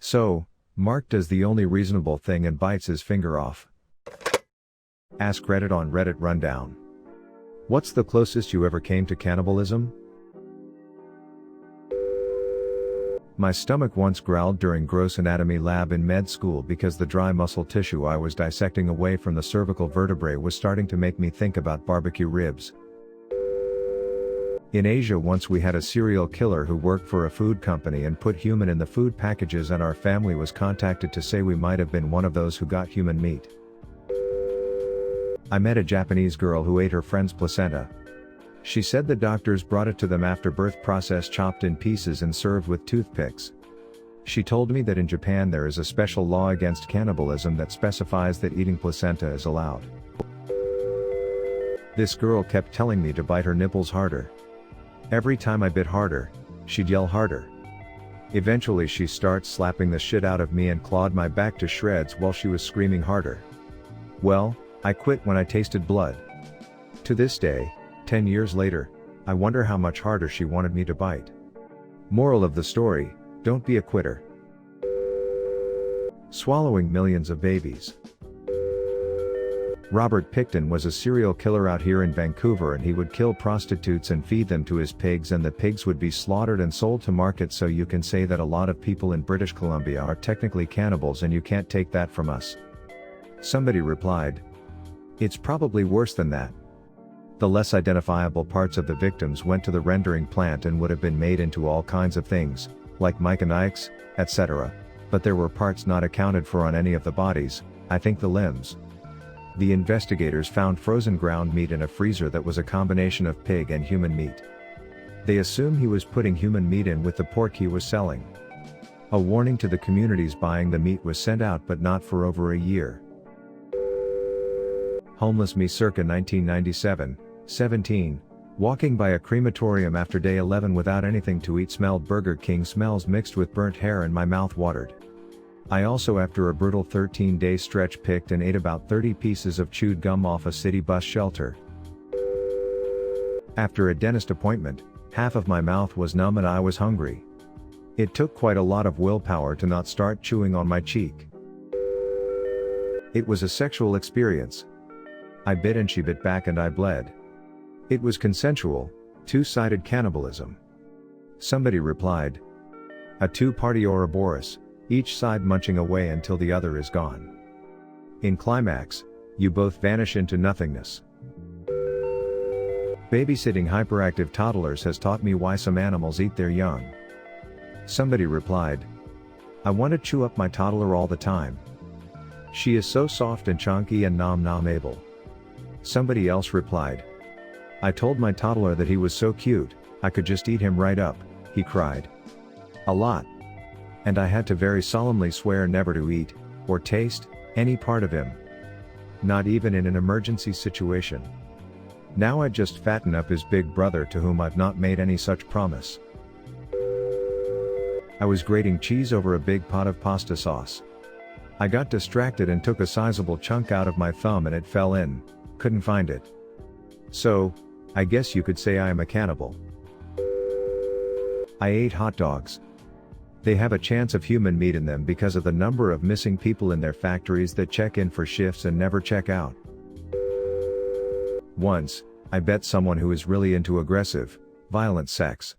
So, Mark does the only reasonable thing and bites his finger off. Ask Reddit on Reddit Rundown. What's the closest you ever came to cannibalism? My stomach once growled during gross anatomy lab in med school because the dry muscle tissue I was dissecting away from the cervical vertebrae was starting to make me think about barbecue ribs. In Asia once we had a serial killer who worked for a food company and put human in the food packages, and our family was contacted to say we might have been one of those who got human meat. I met a Japanese girl who ate her friend's placenta. She said the doctors brought it to them after birth, processed, chopped in pieces and served with toothpicks. She told me that in Japan there is a special law against cannibalism that specifies that eating placenta is allowed. This girl kept telling me to bite her nipples harder. Every time I bit harder, she'd yell harder. Eventually she starts slapping the shit out of me and clawed my back to shreds while she was screaming harder. Well, I quit when I tasted blood. To this day, 10 years later, I wonder how much harder she wanted me to bite. Moral of the story, don't be a quitter. Swallowing millions of babies. Robert Pickton was a serial killer out here in Vancouver, and he would kill prostitutes and feed them to his pigs, and the pigs would be slaughtered and sold to market. So you can say that a lot of people in British Columbia are technically cannibals, and you can't take that from us. Somebody replied, "It's probably worse than that." The less identifiable parts of the victims went to the rendering plant and would have been made into all kinds of things, like Mike and Ike's, etc. But there were parts not accounted for on any of the bodies, I think the limbs. The investigators found frozen ground meat in a freezer that was a combination of pig and human meat. They assume he was putting human meat in with the pork he was selling. A warning to the communities buying the meat was sent out, but not for over a year. Homeless me circa 1997, 17, walking by a crematorium after day 11 without anything to eat, smelled Burger King smells mixed with burnt hair and my mouth watered. I also, after a brutal 13-day stretch, picked and ate about 30 pieces of chewed gum off a city bus shelter. After a dentist appointment, half of my mouth was numb and I was hungry. It took quite a lot of willpower to not start chewing on my cheek. It was a sexual experience. I bit and she bit back and I bled. It was consensual, two-sided cannibalism. Somebody replied, "A two-party Ouroboros, each side munching away until the other is gone. In climax, you both vanish into nothingness." Babysitting hyperactive toddlers has taught me why some animals eat their young. Somebody replied, "I want to chew up my toddler all the time. She is so soft and chunky and nom-nom-able." Somebody else replied, "I told my toddler that he was so cute, I could just eat him right up, he cried a lot. And I had to very solemnly swear never to eat, or taste, any part of him. Not even in an emergency situation. Now I just fatten up his big brother, to whom I've not made any such promise." I was grating cheese over a big pot of pasta sauce. I got distracted and took a sizable chunk out of my thumb and it fell in, couldn't find it. So, I guess you could say I am a cannibal. I ate hot dogs. They have a chance of human meat in them because of the number of missing people in their factories that check in for shifts and never check out. Once, I bet someone who is really into aggressive, violent sex.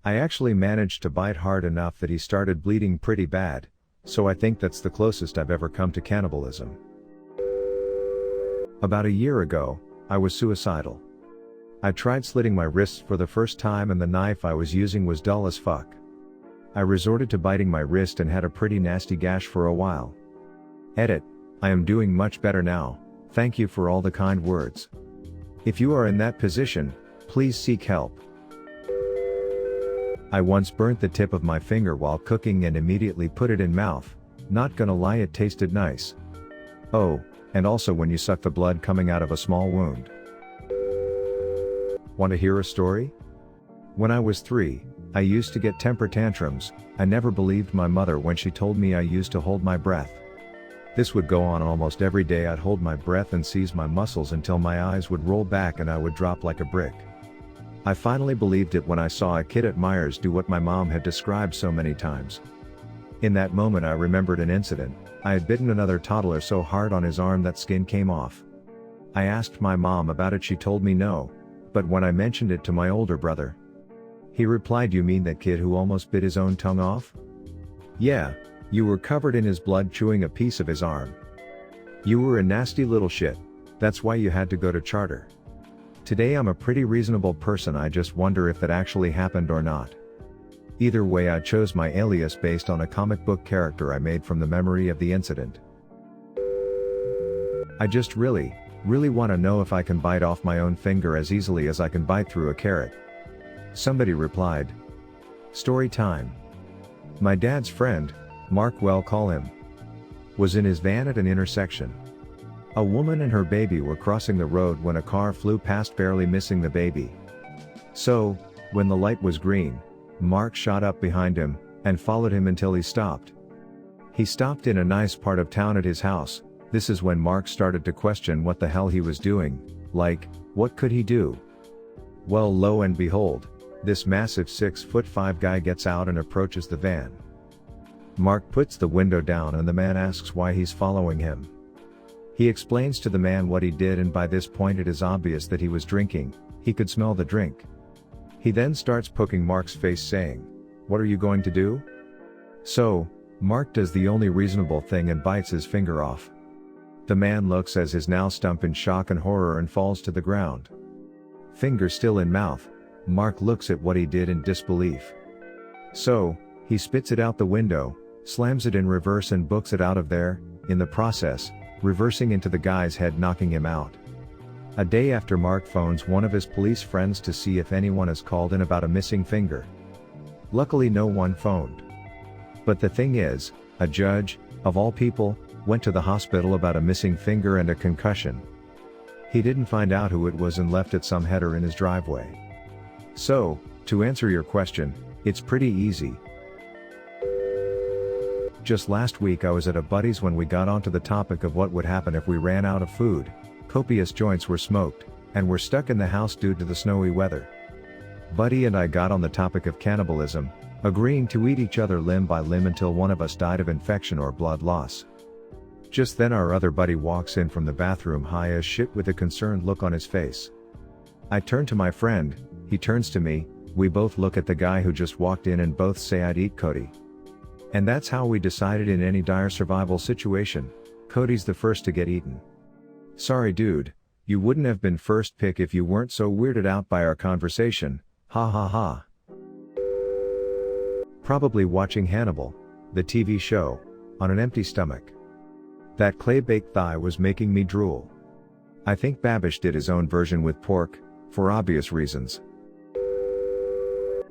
I actually managed to bite hard enough that he started bleeding pretty bad, so I think that's the closest I've ever come to cannibalism. About a year ago, I was suicidal. I tried slitting my wrists for the first time and the knife I was using was dull as fuck. I resorted to biting my wrist and had a pretty nasty gash for a while. Edit, I am doing much better now, thank you for all the kind words. If you are in that position, please seek help. I once burnt the tip of my finger while cooking and immediately put it in mouth, not gonna lie, it tasted nice. Oh, and also when you suck the blood coming out of a small wound. Want to hear a story? When I was 3, I used to get temper tantrums. I never believed my mother when she told me I used to hold my breath. This would go on almost every day. I'd hold my breath and seize my muscles until my eyes would roll back and I would drop like a brick. I finally believed it when I saw a kid at Myers do what my mom had described so many times. In that moment I remembered an incident. I had bitten another toddler so hard on his arm that skin came off. I asked my mom about it, she told me no, but when I mentioned it to my older brother, he replied, "You mean that kid who almost bit his own tongue off? Yeah, you were covered in his blood chewing a piece of his arm. You were a nasty little shit, that's why you had to go to charter." Today I'm a pretty reasonable person, I just wonder if that actually happened or not. Either way, I chose my alias based on a comic book character I made from the memory of the incident. I just really want to know if I can bite off my own finger as easily as I can bite through a carrot. Somebody replied. Story time. My dad's friend, Mark, we'll call him, was in his van at an intersection. A woman and her baby were crossing the road when a car flew past, barely missing the baby. So, when the light was green, Mark shot up behind him and followed him until he stopped. He stopped in a nice part of town at his house. This is when Mark started to question what the hell he was doing, like, what could he do? Well, lo and behold, this massive 6'5" guy gets out and approaches the van. Mark puts the window down and the man asks why he's following him. He explains to the man what he did, and by this point it is obvious that he was drinking. He could smell the drink. He then starts poking Mark's face saying, "What are you going to do?" So, Mark does the only reasonable thing and bites his finger off. The man looks as his now stump in shock and horror and falls to the ground. Finger still in mouth, Mark looks at what he did in disbelief. So, he spits it out the window, slams it in reverse and books it out of there, in the process, reversing into the guy's head, knocking him out. A day after, Mark phones one of his police friends to see if anyone has called in about a missing finger. Luckily no one phoned. But the thing is, a judge, of all people, went to the hospital about a missing finger and a concussion. He didn't find out who it was and left it some header in his driveway. So, to answer your question, it's pretty easy. Just last week I was at a buddy's when we got onto the topic of what would happen if we ran out of food. Copious joints were smoked, and were stuck in the house due to the snowy weather. Buddy and I got on the topic of cannibalism, agreeing to eat each other limb by limb until one of us died of infection or blood loss. Just then our other buddy walks in from the bathroom high as shit with a concerned look on his face. I turn to my friend, he turns to me, we both look at the guy who just walked in and both say, "I'd eat Cody." And that's how we decided in any dire survival situation, Cody's the first to get eaten. Sorry dude, you wouldn't have been first pick if you weren't so weirded out by our conversation, ha ha ha. Probably watching Hannibal, the TV show, on an empty stomach. That clay-baked thigh was making me drool. I think Babish did his own version with pork, for obvious reasons.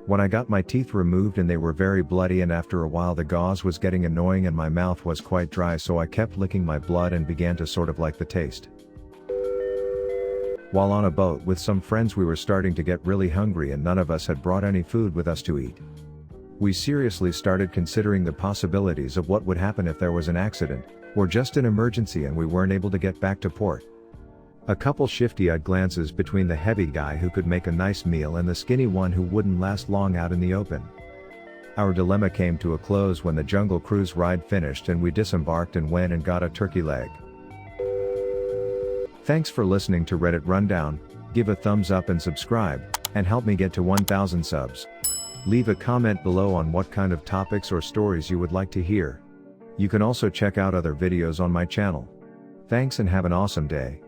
When I got my teeth removed and they were very bloody, and after a while the gauze was getting annoying and my mouth was quite dry, so I kept licking my blood and began to sort of like the taste. While on a boat with some friends we were starting to get really hungry and none of us had brought any food with us to eat. We seriously started considering the possibilities of what would happen if there was an accident, or just an emergency and we weren't able to get back to port. A couple shifty-eyed glances between the heavy guy who could make a nice meal and the skinny one who wouldn't last long out in the open. Our dilemma came to a close when the Jungle Cruise ride finished and we disembarked and went and got a turkey leg. Thanks for listening to Reddit Rundown. Give a thumbs up and subscribe, and help me get to 1,000 subs. Leave a comment below on what kind of topics or stories you would like to hear. You can also check out other videos on my channel. Thanks and have an awesome day.